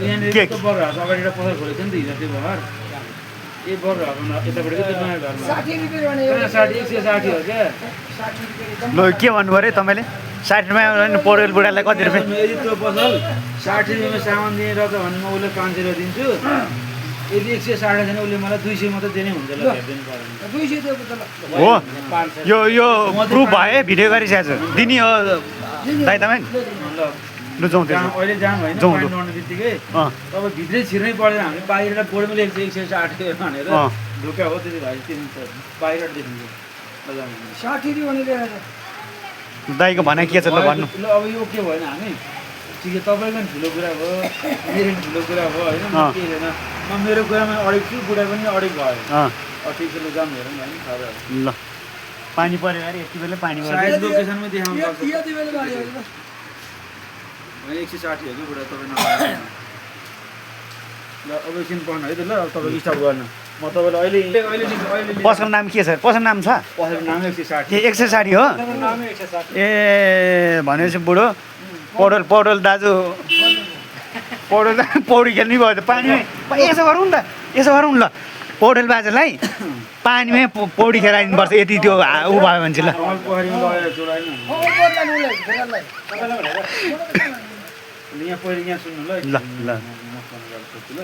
यहाँनिर त्यो बरहाट अगाडि पसल खोलेको थियो नि त हिजो त्यो घर ए बरहाटमा यताबाट त्यो नयाँ घरमा 60 रुपैयाँ भने 60 160 हो क्या 60 रुपैयाँ ल के भन्नुभयो अरे तपाईँले 60 रुपियाँमा भने पौडेल बुढालाई कति रुपियाँ यदि त्यो पसल 60 रुपियाँमा सामान दिएर त भने म उसले 500 रुपियाँ दिन्छु यदि 160 छैन उसले मलाई 200 मात्रै दिने हुन्छ ल हेरिदिनु पर्दैन 200 दिएको त ल हो यो प्रुफ भयो भिडियो गरिसकेको छु दिने हो दाइ तपाईँ ल लु जाउँ त्यो अहिले जाम होइन जाउँ, पानी लु। नआउने बित्तिकै अँ अब भित्रै छिर्नै पर्दैन हामीले बाहिर बोर्डमा लेख्छ 160 भनेर अँ। ढुक्का हो त्यति भाइ तिन बाहिर देखिन्छ ल जाउँ 60 रुपैयाँ भने ल्याएर दाइको भनाइ के छ ल भन्नु ल अब यो के भएन हामी ठिकै तपाईँको पनि ठुलो कुरा भयो मेरो पनि ठुलो कुरा भयो होइन म अँ। के छैन म मेरो कुरामा अडिक छु बुढा पनि अडिक भयो अँ ठिक छ ल जाम हेरौँ होइन खबर ल पानी पऱ्यो अरे यति बेला पानी पऱ्यो सायद लोकेसनमै देखाउनु सक्छ यति बेला भाइ हो 160 हो कि बुढा तपाईँ नभए ल अब एकछिन पढ्नु है त ल अब तपाईँ स्टप गर्नु म तपाईँलाई अहिले पसलको नाम के छ पसलको नाम छ पसलको नाम 160 ए 160 हो नामै 160 ए भनेपछि बुढो पौडेल दाजु पौडी खेल्नै भयो त पानीमै यसो गरौँ न त यसो गरौँ ल पौडेल बाजेलाई पानीमै पौडी खेलाइदिनुपर्छ यति त्यो ऊ भयो भने चाहिँ ल कमल पोखरीमा लगेर चोराएन हो बोल्दा नि उसलाई फेरलाई यहाँ पहिले यहाँ सुन्नु ल ल ल म फोन गर्छु ल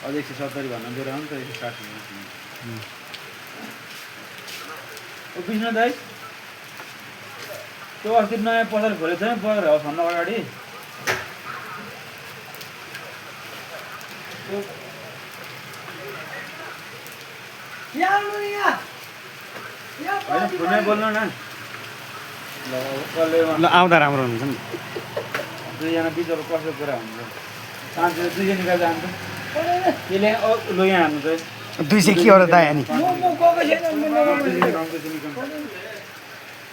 अझ 170 भन्न दिएर नि त 160 ओ विष्णु दाइ त्यो अस्ति नयाँ पसल खोलेको छ नि बजार हाउसभन्दा अगाडि यहाँ आउनु नि यहाँ यहाँ होइन फोनमा बोल्नु न ल अब कसले ल आउँदा राम्रो हुन्छ नि दुईजना बिचको कसको कुरा हुन्छ 500 दुईजना निकाल जान्छ त्यसले लु यहाँ हान्नु चाहिँ 200 के हो र दाइ अनि म गएको छैन म नगएको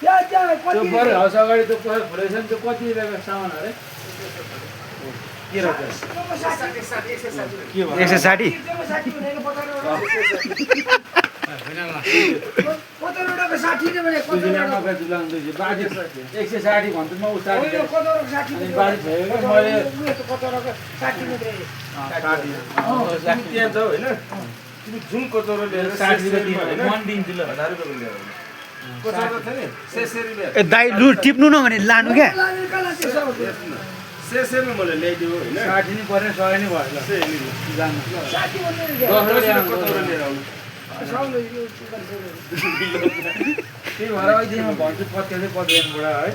यहाँ त्यो कति बरु हाउस अगाडि त्यो पसल खोलेको छ नि त्यो कति रुपियाँको सामान अरे के रहेछ के भयो 160 कतरवटाको 60 ने भने दुईजना कतरवटा मकै जुलाउनु 200 बाजे 160 भन्छु म उता होइन कतरवटाको 60 अनि बाजे भयो मैले कतरवटाको 60 ने दे 60 त्यहाँ छ होइन तिमी जुन कचौरो लिएर 60 रुपियाँ दिनु मन दिन्छु ल 1000 रुपियाँ लिएर कचौरो छ नि 600 रुपियाँ ए दाइ लु टिप्नु न भने लानु क्या सेसेमा मैले ल्याइदियो होइन 60 नि पर्ने 100 नि भयो ल जानु 60 भन्ने 10 रुपियाँ कचौरो लिएर आउनु साउले यो त्यही भएर अहिले म भन्छु पत्याउँदै पर्दैन बुढा है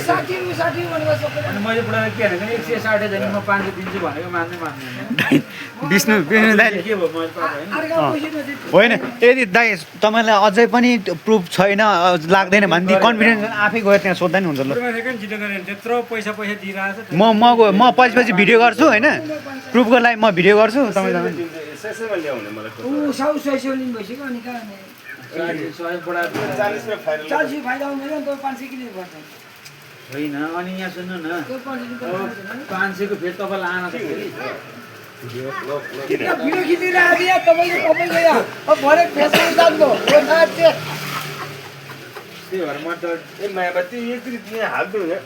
60 भनेको सबै अनि मैले बुढालाई के भनेको 160 छैन म 500 दिन्छु भनेको मान्दै मान्दैन विष्णु दाइले के भयो मैले तपाईँ होइन अर्का पैसा नदिनु होइन यदि दाइ तपाईँलाई अझै पनि प्रुफ छैन लाग्दैन भने कन्फिडेन्स आफै गएर त्यहाँ सोद्धा नि हुन्छ ल छिटो गरेर त्यत्रो पैसा दिइरहेको छ म पछि भिडियो गर्छु होइन प्रुफको लागि म भिडियो गर्छु तपाईँ सेसेमा ल्याउने मलाई ऊ साउ सैसो लिनु भइसक्यो अनि कहाँ 100 बुढा 40 मा फाइनल 40 फाइदा हुँदैन त 500 किलो पर्छ होइन अनि यहाँ सुन्नु न त्यो 500 500 को फेरि तपाईँलाई आना छ फेरि यहाँ भिडियो खिचिरहेको थियो तपाईँको यहाँ अब भरे फेसबुक जान्नु हो नाच्यो त्यही भएर म त ए मायावती एकरी यहाँ हाल्दो होइन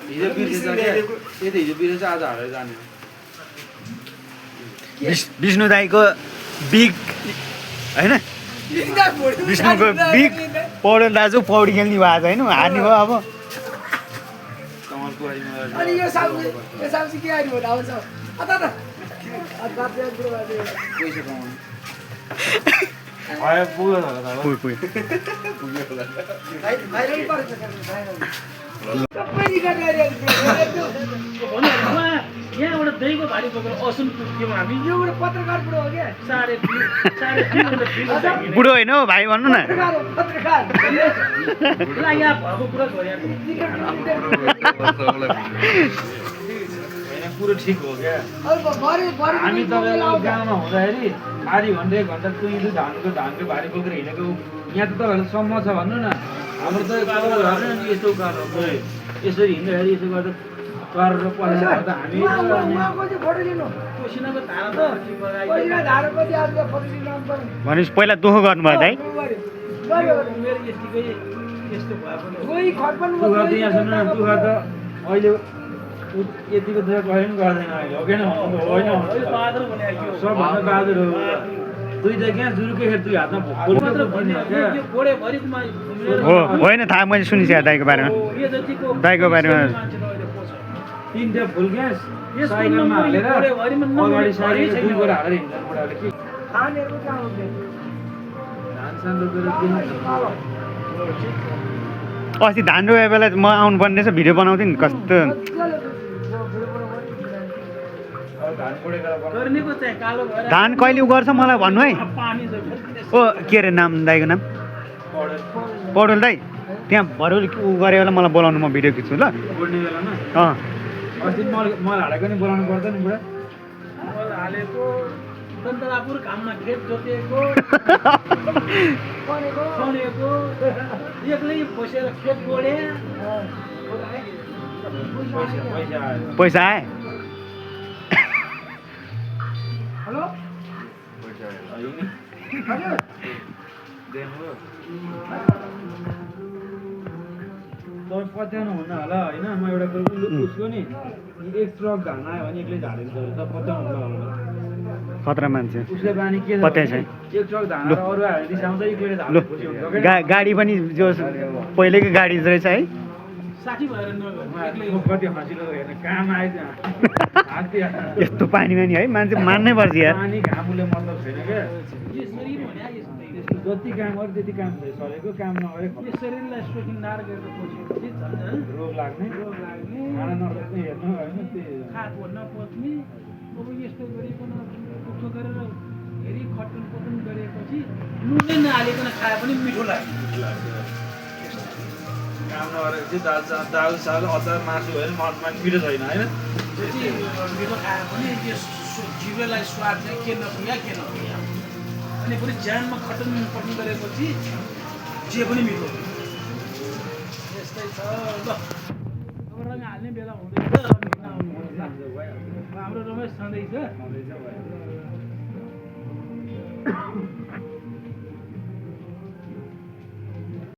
हिजो बिर्सेछ त्यही त हिजो बिर्सेछ आज हालेर जाने विष्णु दाईको बिग होइन विष्णुको बिग पौडेल दाजु पौडी खेल्ने भएको छ होइन हार्ने भयो अब कमल कुवारीमा अनि यो साउ चाहिँ के आइरह्यो होला आउँछ अता त पैसा कमाउनु आयो पुग्यो होला त पुग्यो भाइरल पर्छ सबै निकालेर यहाँबाट दहीको भारी बोकेर असुन पुग्यौँ हामी यो एउटा पत्रकार बुढो हो क्या 3.5 बुढो होइन हौ भाइ भन्नु न पत्रकार यहाँ भएको कुरा गरिरहेको होइन कुरो ठिक हो क्या हामी तपाईँको गाउँमा हुँदाखेरि आधी घन्टा 1 घन्टा कुहिलो धानको भारी बोकेर हिँडेको यहाँ त तपाईँहरू सम्म छ भन्नु न हाम्रो त घर यस्तो उकालो यसरी हिँड्दाखेरि यसो गर्दा गरेर पढेर गर्दा हामी फोटो लिनु कोसिनाको धारा त पहिला धारो कति आज फोटो लिनु आउनु पर्यो भनेपछि पहिला दुःख गर्नुभयो दाइ मेरो यतिकै यस्तो भयो पनि कोही खर्पन दुःख त यहाँ सुन्नु न दुःख त अहिले यतिको त कहिले पनि गर्दैन अहिले हो किन होइन सबभन्दा बहादुर हो दुई त क्या जुरुकै खेत दुई हातमा हो होइन थाहा मैले सुनिसकेँ दाइको बारेमा दाइको बारेमा तिनवटा फुल ग्यास साइकलमा हालेर अगाडि साइकल दुई गोरा हालेर हिँड्छन् बुढाले के खानेहरू कहाँ हुँदैन धान सान रोपेर दिनु अस्ति धान रोपे बेला म आउनुपर्ने रहेछ भिडियो बनाउँथेँ नि कस्तो धान कोडेर धान कहिले उ गर्छ मलाई भन्नु है ओ के अरे नाम दाइको नाम पौडेल दाइ त्यहाँ भरेर उ गरे बेला मलाई बोलाउनु म भिडियो खिच्छु ल गोड्ने बेलामा अँ अस्ति मल हालेको नि बोलाउनु पर्दैन बुढा हालेको दन्तरापुर घाममा खेत जोतेको खनेको एक्लै बसेर खेत गोडे पैसा आयो पैसा आए हेलो तपाईँ पत्याउनु हुन्न होला होइन म एउटा उसको नि एक ट्रक धान आयो भने एक्लै झालिन्छ तपाईँ पत्याउनु हुन्न होला खतरा मान्छे उसले बानी के पत्याइ छैन। एक ट्रक धान र अरू हालेर रिसाउँछ एक्लै लु झाल्नु खुसी हुन्छ गाडी पनि जो पहिलेकै गाडी रहेछ है साथी भएर कति हँसिलो हेर्ने काम आयो त्यहाँ यस्तो पानीमा नि है मान्छे मान्नै पर्छ यार पानी घामुले मतलब छैन क्या यो शरीर भने यस्तै त्यसको जति काम गर्यो त्यति काम सरेको काम नगरे यो शरीरलाई श्रृङ्गार गरेर बसेपछि झन् रोग लाग्ने रोग लाग्ने खाना नसक्ने हेर्नु होइन त्यो खाट भन्न पच्ने अब यस्तो गरिकन दुःख गरेर धेरै खटन पटन गरेपछि नुनै नहालिकन खाए पनि मिठो लाग्छ काम नगरेपछि दाल साल अचार मासु भयो भने मनमा मिठो छैन होइन त्यति मिठो खाए पनि यस जिब्रोलाई स्वाद चाहिँ के नपुग्या अनि पनि ज्यानमा खटन पटन गरेपछि जे पनि मिठो यस्तै छ ल अब रङ हाल्ने बेला हुँदैछ हाम्रो रमेश छँदैछ